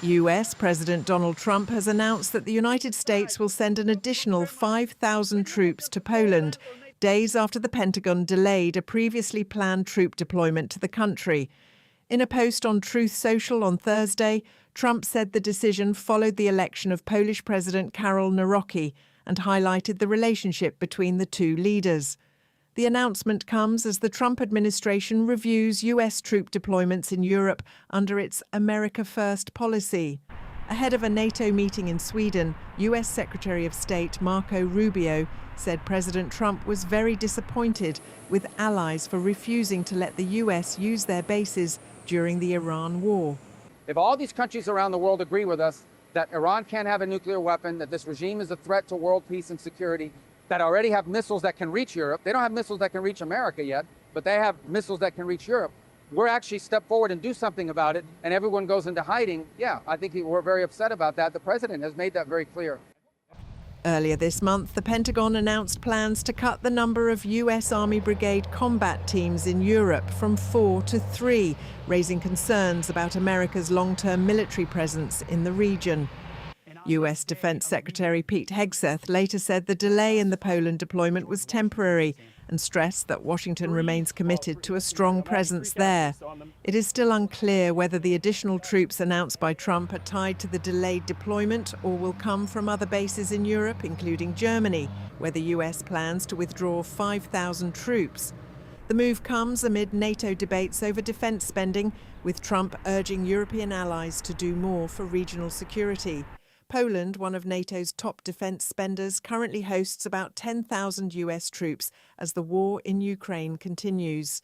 US President Donald Trump has announced that the United States will send an additional 5,000 troops to Poland, days after the Pentagon delayed a previously planned troop deployment to the country. In a post on Truth Social on Thursday, Trump said the decision followed the election of Polish President Karol Nawrocki and highlighted the relationship between the two leaders. The announcement comes as the Trump administration reviews US troop deployments in Europe under its America First policy. Ahead of a NATO meeting in Sweden, US Secretary of State Marco Rubio said President Trump was very disappointed with allies for refusing to let the US use their bases during the Iran war. If all these countries around the world agree with us that Iran can't have a nuclear weapon, that this regime is a threat to world peace and security, that already have missiles that can reach Europe. They don't have missiles that can reach America yet, but they have missiles that can reach Europe. We're actually step forward and do something about it, and everyone goes into hiding. Yeah, I think we're very upset about that. The president has made that very clear. Earlier this month, the Pentagon announced plans to cut the number of US Army Brigade combat teams in Europe from 4 to 3, raising concerns about America's long-term military presence in the region. US Defense Secretary Pete Hegseth later said the delay in the Poland deployment was temporary and stressed that Washington remains committed to a strong presence there. It is still unclear whether the additional troops announced by Trump are tied to the delayed deployment or will come from other bases in Europe, including Germany, where the US plans to withdraw 5,000 troops. The move comes amid NATO debates over defense spending, with Trump urging European allies to do more for regional security. Poland, one of NATO's top defence spenders, currently hosts about 10,000 US troops as the war in Ukraine continues.